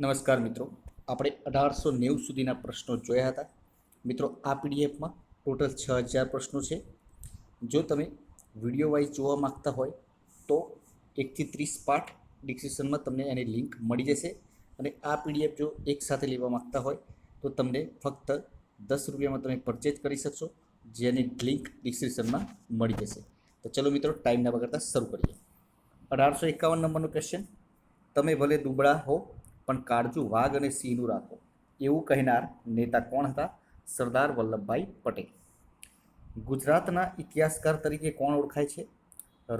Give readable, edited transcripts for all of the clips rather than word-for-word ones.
નમસ્કાર મિત્રો, આપણે 1890 સુધીના પ્રશ્નો જોયા હતા. મિત્રો, આ પીડીએફમાં ટોટલ 6000 પ્રશ્નો છે. જો તમે વિડીયો વાઇઝ જોવા માંગતા હોય તો 1 થી 30 પાઠ ડિસ્ક્રિપ્શનમાં તમને એની લિંક મળી જશે. અને આ પીડીએફ જો એકસાથે લેવા માંગતા હોય તો તમને ફક્ત 10 રૂપિયામાં તમે પરચેજ કરી શકશો, જેની લિંક ડિસ્ક્રિપ્શનમાં મળી જશે. તો ચલો મિત્રો, ટાઈમ ના બગાડતા શરૂ કરીએ. 1851 નંબરનો ક્વેશ્ચન: તમે ભલે દુબળા હો પણ કાળજું વાઘ અને સિંહનું રાખો, એવું કહેનાર નેતા કોણ હતા? સરદાર વલ્લભભાઈ પટેલ. ગુજરાતના ઇતિહાસકાર તરીકે કોણ ઓળખાય છે?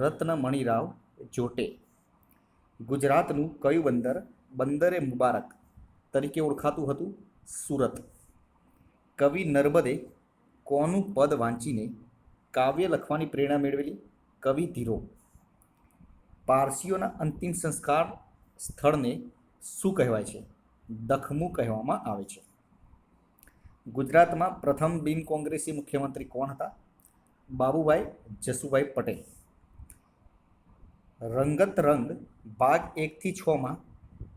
રત્નમણીરાવ જોટે. ગુજરાતનું કયું બંદર બંદરે મુબારક તરીકે ઓળખાતું હતું? સુરત. કવિ નર્મદે કોનું પદ વાંચીને કાવ્ય લખવાની પ્રેરણા મેળવેલી? કવિ ધીરો. પારસીઓના અંતિમ સંસ્કાર સ્થળને શું કહેવાય છે? દખમું કહેવામાં આવે છે. ગુજરાતમાં પ્રથમ બિન કોંગ્રેસી મુખ્યમંત્રી કોણ હતા? બાબુભાઈ જસુભાઈ પટેલ. રંગત રંગ ભાગ 1 થી 6માં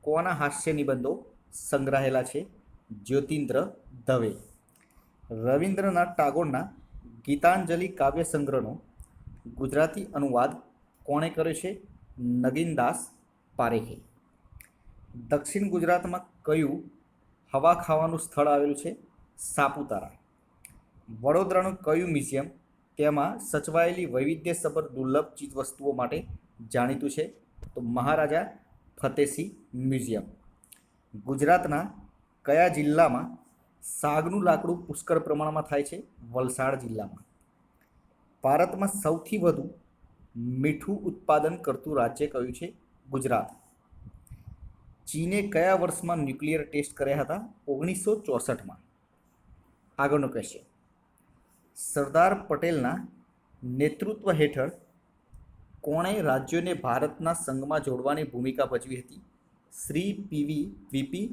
કોના હાસ્ય નિબંધો સંગ્રહાયેલા છે? જ્યોતિન્દ્ર દવે. રવિન્દ્રનાથ ટાગોરના ગીતાંજલિ કાવ્ય સંગ્રહનો ગુજરાતી અનુવાદ કોણે કર્યો છે? નગીનદાસ પારેખે. દક્ષિણ ગુજરાતમાં કયું હવા ખાવાનું સ્થળ આવેલું છે? સાપુતારા. વડોદરાનું કયું મ્યુઝિયમ તેમાં સચવાયેલી વૈવિધ્યસભર દુર્લભ ચીજવસ્તુઓ માટે જાણીતું છે? તો મહારાજા ફતેહસિંહ મ્યુઝિયમ. ગુજરાતના કયા જિલ્લામાં સાગનું લાકડું પુષ્કળ પ્રમાણમાં થાય છે? વલસાડ જિલ્લામાં. ભારતમાં સૌથી વધુ મીઠું ઉત્પાદન કરતું રાજ્ય કયું છે? ગુજરાત. ચીને કયા વર્ષમાં ન્યુક્લિયર ટેસ્ટ કર્યા હતા? 1964માં. આગળનો ક્વેશ્ચન: સરદાર પટેલના નેતૃત્વ હેઠળ કોણે રાજ્યોને ભારતના સંઘમાં જોડવાની ભૂમિકા ભજવી હતી? શ્રી વીપી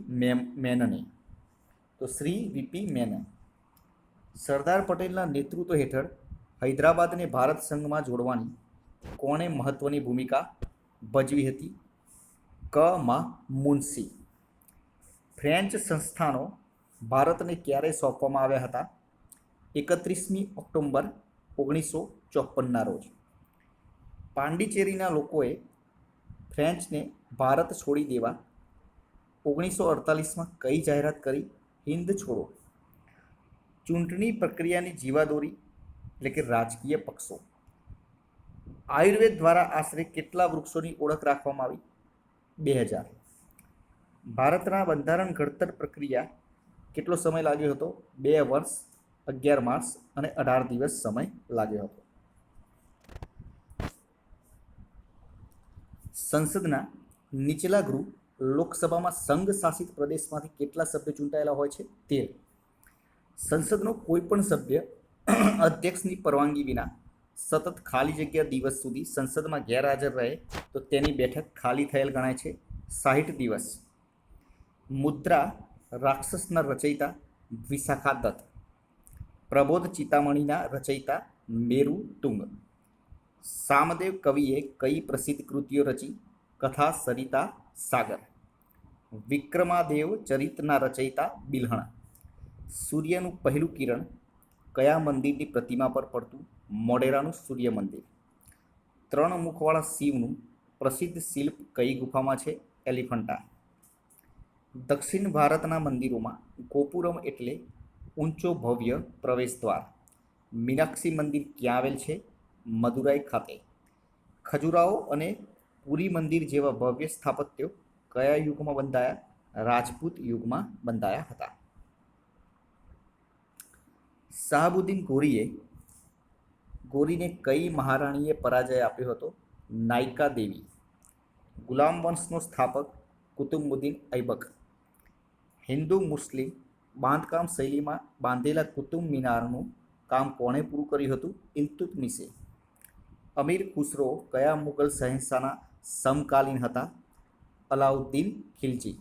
મેનને. તો શ્રી વીપી મેનન. સરદાર પટેલના નેતૃત્વ હેઠળ હૈદરાબાદને ભારત સંઘમાં જોડવાની કોણે મહત્વની ભૂમિકા ભજવી હતી? કમાં મુનશી. ફ્રેન્ચ સંસ્થાનો ભારતને ક્યારે સોંપવામાં આવ્યા હતા? 31મી ઓક્ટોબર 1954ના રોજ. પાંડિચેરીના લોકોએ ફ્રેન્ચને ભારત છોડી દેવા 1948માં કઈ જાહેરાત કરી? હિંદ છોડો. ચૂંટણી પ્રક્રિયાની જીવાદોરી એટલે કે રાજકીય પક્ષો. આયુર્વેદ દ્વારા આશરે કેટલા વૃક્ષોની ઓળખ રાખવામાં આવી? 2000. ભારતના બંધારણ ઘડતર પ્રક્રિયા કેટલો સમય લાગ્યો હતો? 2 વર્ષ, 11 માસ અને 18 દિવસ સમય લાગ્યો હતો. સંસદના નીચલા ગૃહ લોકસભામાં સંઘ શાસિત પ્રદેશમાંથી કેટલા સભ્યો ચૂંટાયેલા હોય છે? 13. સંસદનો કોઈ પણ સભ્ય અધ્યક્ષની પરવાનગી વિના સતત ખાલી જગ્યા દિવસ સુધી સંસદમાં ગેરહાજર રહે તો તેની બેઠક ખાલી થયેલ ગણાય છે. 60 દિવસ. મુદ્રા રાક્ષસના રચયિતા વિશાખા દત્ત. પ્રબોધ ચિતામણીના રચયિતા મેરુ તુંગ. સામદેવ કવિએ કઈ પ્રસિદ્ધ કૃતિઓ રચી? કથા સરિતા સાગર. વિક્રમાદેવ ચરિતના રચયિતા બિલ્હણ. સૂર્યનું પહેલું કિરણ કયા મંદિરની પ્રતિમા પર પડતું? મોઢેરાનું સૂર્ય મંદિર. 3 મુખવાળા શિવનું પ્રસિદ્ધ શિલ્પ કઈ ગુફામાં છે? એલિફન્ટા. દક્ષિણ ભારતના મંદિરોમાં ગોપુરમ એટલે ઊંચો ભવ્ય પ્રવેશદ્વાર. મીનાક્ષી મંદિર ક્યાં આવેલ છે? મદુરાઈ ખાતે. ખજુરાહો અને પુરી મંદિર જેવા ભવ્ય સ્થાપત્યો કયા યુગમાં બંધાયા? રાજપૂત યુગમાં બંધાયા હતા. શાહબુદ્દીન ગોરીને કઈ મહારાણીએ પરાજય આપ્યો હતો? નાયકા દેવી. ગુલામ વંશનો સ્થાપક કુતુબુદ્દીન ઐબક. હિન્દુ મુસ્લિમ બાંધકામ શૈલીમાં બાંધેલા કુતુબ મિનારનું કામ કોણે પૂરું કર્યું હતું? ઇલ્તુત્મિશે. અમીર ખુસરો કયા મુગલ શહેનશાહના સમકાલીન હતા? અલાઉદ્દીન ખિલજી.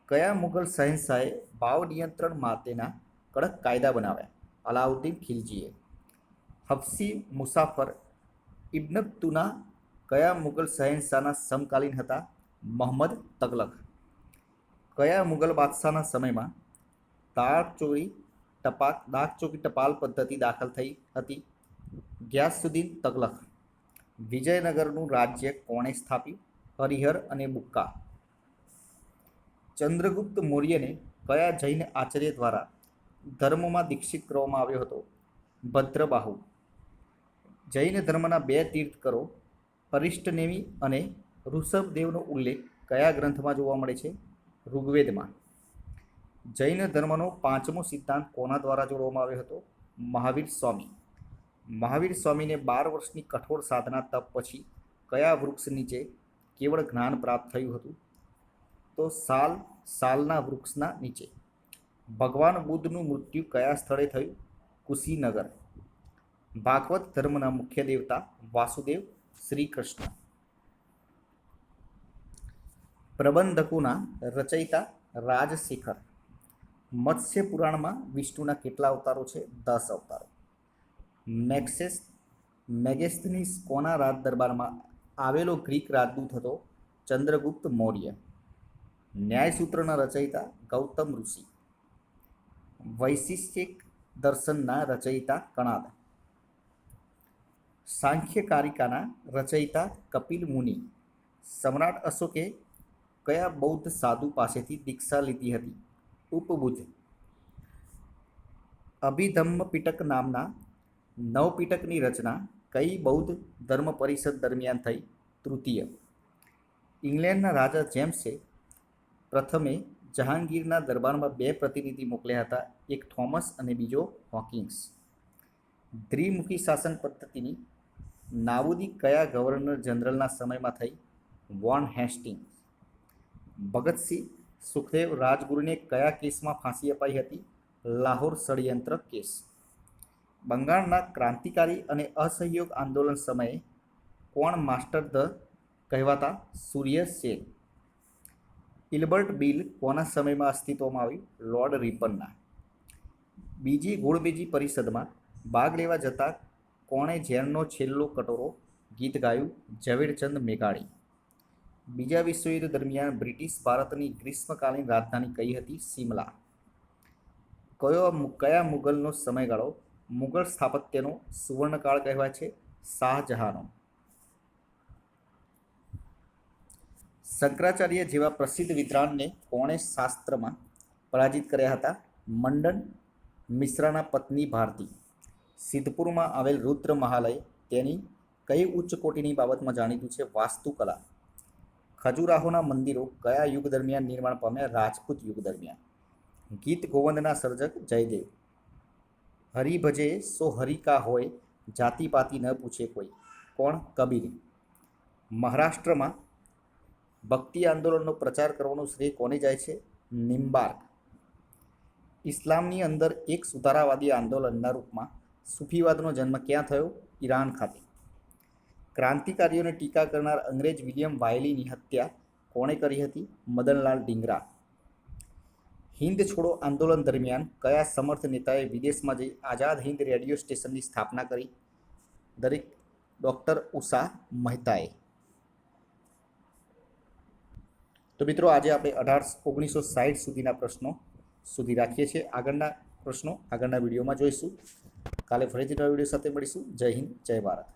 કયા મુગલ શહેનશાહે ભાવ નિયંત્રણ માટેના કડક કાયદા બનાવ્યા? અલાઉદ્દીન ખિલજીએ. હફસી મુસાફર ઇબ્નતુના કયા મુગલ શહેનશાહના સમકાલીન હતા? મોહમ્મદ તગલક. કયા મુગલ બાદશાહના સમયમાં ડાક ચોકી ટપાલ પદ્ધતિ દાખલ થઈ હતી? ગિયાસુદ્દીન તગલક. વિજયનગરનું રાજ્ય કોણે સ્થાપ્યું? હરિહર અને બુક્કા. ચંદ્રગુપ્ત મૌર્યને કયા જૈન આચાર્ય દ્વારા ધર્મમાં દીક્ષિત કરવામાં આવ્યો હતો? ભદ્રબાહુ. જૈન ધર્મના 2 તીર્થંકરો અરિષ્ટનેમિ અને ઋષભદેવનો ઉલ્લેખ કયા ગ્રંથમાં જોવા મળે છે? ઋગ્વેદમાં. જૈન ધર્મનો 5મો સિદ્ધાંત કોના દ્વારા જોડવામાં આવ્યો હતો? મહાવીર સ્વામી. મહાવીર સ્વામીને 12 વર્ષની કઠોર સાધના તપ પછી કયા વૃક્ષ નીચે કેવળ જ્ઞાન પ્રાપ્ત થયું હતું? તો સાલના વૃક્ષના નીચે. ભગવાન બુદ્ધનું મૃત્યુ કયા સ્થળે થયું? કુશીનગર. ભાગવત ધર્મના મુખ્ય દેવતા વાસુદેવ, શ્રી કૃષ્ણ. પ્રબંધકોના રચયિતા રાજશેખર. મત્સ્ય પુરાણમાં વિષ્ણુના કેટલા અવતારો છે? 10 અવતારો. મેગેસ્થનીસ કોના રાજ દરબારમાં આવેલો ગ્રીક રાજદૂત હતો? ચંદ્રગુપ્ત મૌર્ય. ન્યાયસૂત્રના રચયિતા ગૌતમ ઋષિ. વૈશિષ્ટિક દર્શનના રચયિતા કણાદ. સાંખ્યકારિકાના રચયિતા કપિલ મુનિ. સમ્રાટ અશોકે કયા બૌદ્ધ સાધુ પાસેથી દીક્ષા લીધી હતી? ઉપબુદ્ધ. અભિધમ્મપિટક નામના નવપિટકની રચના કઈ બૌદ્ધ ધર્મ પરિષદ દરમિયાન થઈ? તૃતીય. ઇંગ્લેન્ડના રાજા જેમ્સે પ્રથમે જહાંગીરના દરબારમાં 2 પ્રતિનિધિ મોકલ્યા હતા, એક થોમસ અને બીજો હોકિન્સ. દ્વિમુખી શાસન પદ્ધતિની નાબૂદી કયા ગવર્નર જનરલના સમયમાં થઈ? Warren Hastings. ભગતસિંહ સુખદેવ રાજગુરુને કયા કેસમાં ફાંસી અપાઈ હતી? લાહોર ષડયંત્ર કેસ. બંગાળના ક્રાંતિકારી અને અસહયોગ આંદોલન સમયે કોણ માસ્ટર ધ કહેવાતા? સૂર્ય સેન. ઇલ્બર્ટ બિલ કોના સમયમાં અસ્તિત્વમાં આવ્યું? લોર્ડ રિપનના. બીજી ગોળમેજી પરિષદમાં ભાગ લેવા જતાં કોણે ઝેરનો છેલ્લો કટોરો ગીત ગાયું? ઝવેરચંદ મેઘાણી. બીજા વિશ્વયુદ્ધ દરમિયાન બ્રિટિશ ભારતની ગ્રીષ્મકાલીન રાજધાની કઈ હતી? સિમલા. કયા મુગલનો સમયગાળો મુગલ સ્થાપત્યનો સુવર્ણકાળ કહેવાય છે? શાહજહાંનો. શંકરાચાર્ય જેવા પ્રસિદ્ધ વિદ્વાનને કોણે શાસ્ત્રમાં પરાજિત કર્યા હતા? મંડન મિશ્રાના પત્ની ભારતી. સિદ્ધપુરમાં આવેલ રુદ્ર મહાલય તેની કઈ ઉચ્ચ કોટીની બાબતમાં જાણીતું છે? વાસ્તુકલા. ખજુરાહોના મંદિરો કયા યુગ દરમિયાન નિર્માણ પામ્યા? રાજપૂત યુગ દરમિયાન. ગીત ગોવંદના સર્જક જયદેવ. હરિભજે સો હરિકા હોય, જાતિપાતિ ન પૂછે કોઈ. કોણ? કબીર. મહારાષ્ટ્રમાં ભક્તિ આંદોલનનો પ્રચાર કરવાનો શ્રેય કોને જાય છે? નિમ્બાર્ક. ઇસ્લામની અંદર એક સુધારાવાદી આંદોલનના રૂપમાં સૂફીવાદનો જન્મ ક્યાં થયો? ઈરાન ખાતે. ક્રાંતિકારીઓને ટીકા કરનાર અંગ્રેજ વિલિયમ વાયલીની હત્યા કોણે કરી હતી? મદનલાલ ડીંગરા. હિન્દ છોડો આંદોલન દરમિયાન કયા સમર્થ નેતાએ વિદેશમાં જઈ આઝાદ હિન્દ રેડિયો સ્ટેશનની સ્થાપના કરી? ડૉક્ટર ઉષા મહેતાએ. તો મિત્રો, આજે આપણે 1960 સુધીના પ્રશ્નો સુધી રાખીએ છીએ. આગળના પ્રશ્નો આગળના વિડીયોમાં જોઈશું. કાલે ફરીથી નવા વિડીયો સાથે મળીશું. જય હિન્દ, જય ભારત.